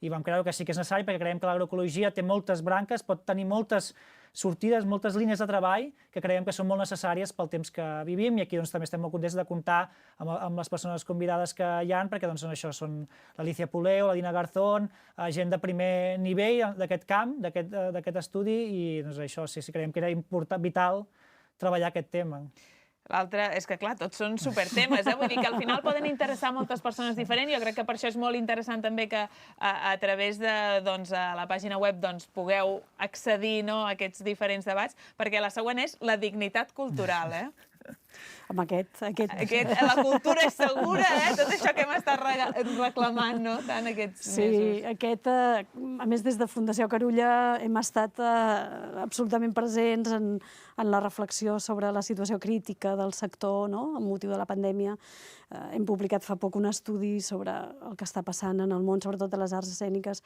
Speaker 9: I vam creure que sí que és necessari perquè creiem que l'agroecologia té moltes branques, pot tenir moltes sortides, moltes línies de treball que creiem que són molt necessàries pel temps que vivim, i aquí també estem molt contents de comptar amb les persones convidades que hi ha, perquè això són l'Alicia Puleo, la Dina Garzón, gent de primer nivell d'aquest camp, d'aquest estudi, i això sí, creiem que era vital treballar aquest tema.
Speaker 1: L'altre és que, clar, tots són supertemes, vull dir que al final poden interessar moltes persones diferents. Jo crec que per això és molt interessant també que a través de la pàgina web pugueu accedir a aquests diferents debats, perquè la següent és la dignitat cultural,
Speaker 8: Amb aquest.
Speaker 1: La cultura és segura, tot això que hem estat reclamant, tant aquests mesos.
Speaker 8: Sí, a més des de Fundació Carulla hem estat absolutament presents en la reflexió sobre la situació crítica del sector, amb motiu de la pandèmia. Hem publicat fa poc un estudi sobre el que està passant en el món, sobretot de les arts escèniques.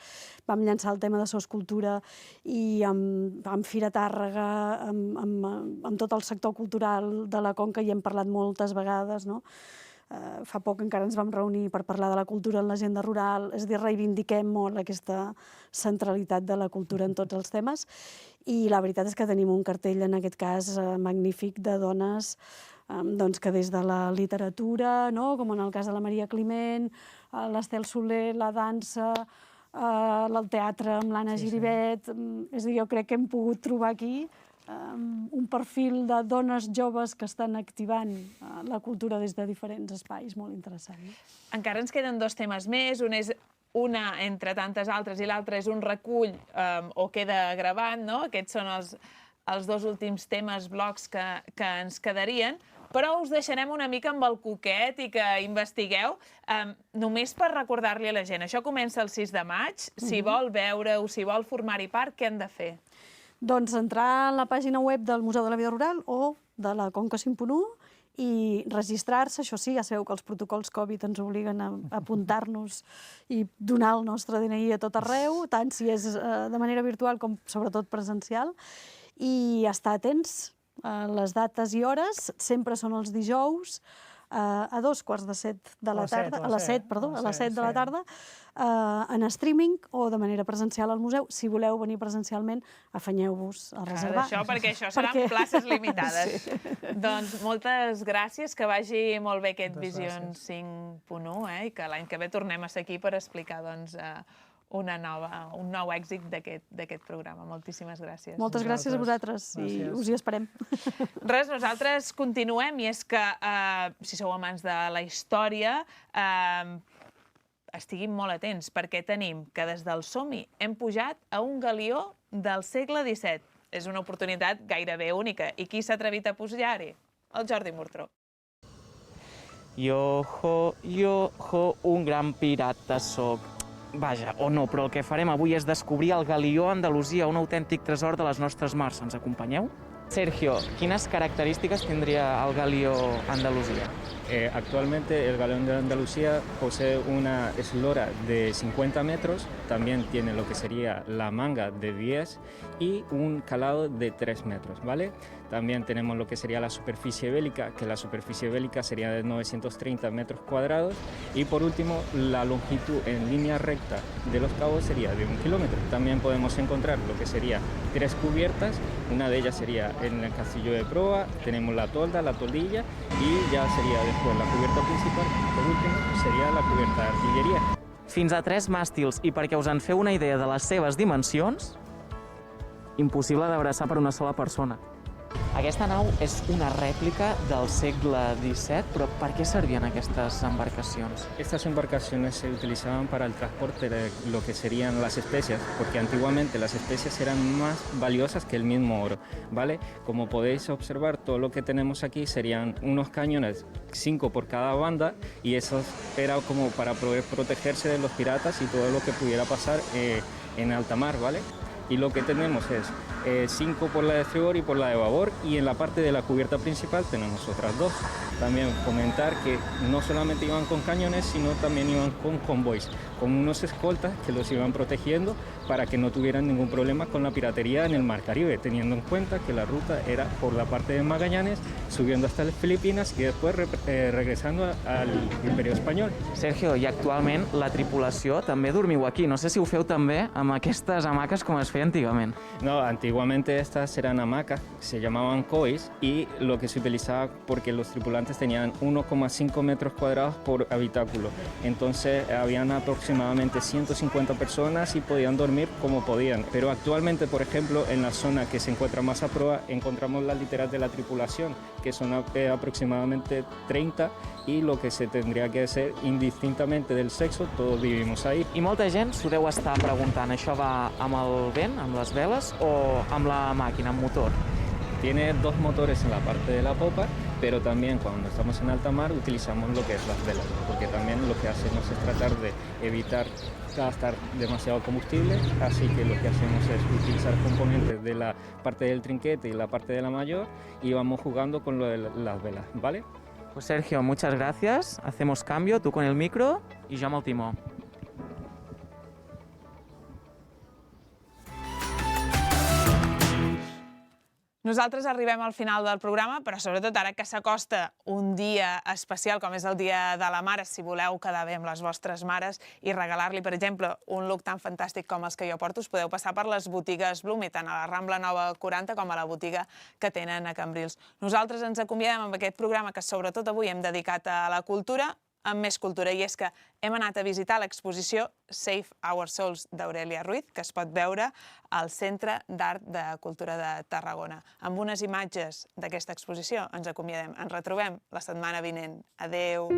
Speaker 8: Vam llançar el tema de Soscultura i amb Fira Tàrrega, amb tot el sector cultural de la Conca, i hem parlat moltes vegades. Fa poc encara ens vam reunir per parlar de la cultura en l'agenda rural, és a dir, reivindiquem molt aquesta centralitat de la cultura en tots els temes, i la veritat és que tenim un cartell, en aquest cas, magnífic de dones que des de la literatura, com en el cas de la Maria Climent, l'Estel Soler, la dansa, el teatre amb l'Anna Giribet, és a dir, jo crec que hem pogut trobar aquí un perfil de dones joves que estan activant la cultura des de diferents espais, molt interessant.
Speaker 1: Encara ens queden dos temes més, un és una entre tantes altres i l'altre és un recull o queda gravat, Aquests són els dos últims temes, blocs que ens quedarien, però us deixarem una mica amb el coquet i que investigueu, només per recordar-li a la gent. Això comença el 6 de maig, si vol veure-ho, si vol formar-hi part, què han de fer?
Speaker 8: Doncs entrar a la pàgina web del Museu de la Vida Rural o de la Conca 5.1 i registrar-se. Això sí, ja sabeu que els protocols Covid ens obliguen a apuntar-nos i donar el nostre DNI a tot arreu, tant si és de manera virtual com sobretot presencial, i estar atents a les dates i hores. Sempre són els dijous a 7:15 de la tarda, a les 7 de la tarda, en streaming o de manera presencial al museu. Si voleu venir presencialment, afanyeu-vos a reservar.
Speaker 1: Perquè això seran places limitades. Doncs moltes gràcies, que vagi molt bé aquest Visions 5.1 i que l'any que ve tornem a ser aquí per explicar un nou èxit d'aquest programa. Moltíssimes gràcies.
Speaker 8: Moltes gràcies a vosaltres i us hi esperem.
Speaker 1: Res, nosaltres continuem, i és que, si sou amants de la història, estiguin molt atents, perquè tenim que des del Som-hi hem pujat a un galió del segle XVII. És una oportunitat gairebé única. I qui s'ha atrevit a pujar-hi? El Jordi Murtró.
Speaker 10: Jo, un gran pirata soc. Vaja, o no, però el que farem avui és descobrir el galió Andalusia, un autèntic tresor de les nostres mars. Ens acompanyeu? Sergio, quines características tendría el galió Andalusia?
Speaker 11: Actualmente el galeón de Andalucía posee una eslora de 50 metros, también tiene lo que sería la manga de 10 y un calado de 3 metros, ¿vale? También tenemos lo que sería la superficie bélica, que la superficie bélica sería de 930 metros cuadrados, y por último la longitud en línea recta de los cabos sería de 1 kilómetro. También podemos encontrar lo que sería 3 cubiertas, una de ellas sería en el castillo de proa, tenemos la tolda, la toldilla, y ya sería después la cubierta principal, por último sería la cubierta de artillería.
Speaker 10: Fins a 3 màstils, i perquè us en feu una idea de les seves dimensions, impossible d'abraçar per una sola persona. Aquesta nau és una rèplica del segle XVII, però per què servien aquestes embarcacions?
Speaker 11: Estas embarcaciones se utilizaban para el transporte de lo que serían las especias, porque antiguamente las especias eran más valiosas que el mismo oro, ¿vale? Como podéis observar, todo lo que tenemos aquí serían unos cañones, 5 por cada banda, y eso era como para poder protegerse de los piratas y todo lo que pudiera pasar en alta mar, ¿vale? Y lo que tenemos es 5 por la de estribor y por la de babor, y en la parte de la cubierta principal tenemos otras 2. También comentar que no solamente iban con cañones, sino también iban con convoys, con unos escoltas que los iban protegiendo para que no tuvieran ningún problema con la piratería en el Mar Caribe, teniendo en cuenta que la ruta era por la parte de Magallanes, subiendo hasta las Filipinas y después regresando al Imperio Espanyol.
Speaker 10: Sergio, i actualment la tripulació també dormiu aquí. No sé si ho feu també amb aquestes hamaques com es feia antigament.
Speaker 11: No, antiguamente estas eran hamacas, se llamaban cois, y lo que se utilizaba porque los tripulantes tenían 1,5 metros cuadrados por habitáculo. Entonces habían aproximadamente 150 personas y podían dormir como podían. Pero actualmente, por ejemplo, en la zona que se encuentra más a proa, encontramos las literas de la tripulación, que son aproximadamente 30, y lo que se tendría que hacer indistintamente del sexo, todos vivimos ahí.
Speaker 10: I molta gent s'ho deu estar preguntant, això va amb el vent, amb les veles, o amb la màquina, amb motor?
Speaker 11: Tiene 2 motores en la parte de la popa, pero también cuando estamos en alta mar utilizamos lo que es las velas, porque también lo que hacemos es tratar de evitar gastar demasiado combustible, así que lo que hacemos es utilizar componentes de la parte del trinquete y la parte de la mayor, y vamos jugando con lo de las velas, ¿vale?
Speaker 10: Pues Sergio, muchas gracias. Hacemos cambio, tú con el micro y yo amb el timó.
Speaker 1: Nosaltres arribem al final del programa, però sobretot ara que s'acosta un dia especial, com és el Dia de la Mare, si voleu quedar bé amb les vostres mares i regalar-li, per exemple, un look tan fantàstic com els que jo porto, us podeu passar per les botigues Blumi, tant a la Rambla Nova 40 com a la botiga que tenen a Cambrils. Nosaltres ens acomiadem amb aquest programa que sobretot avui hem dedicat a la cultura, amb més cultura, i és que hem anat a visitar l'exposició Save Our Souls d'Aurelia Ruiz, que es pot veure al Centre d'Art de Cultura de Tarragona. Amb unes imatges d'aquesta exposició ens acomiadem. Ens retrobem la setmana vinent. Adeu!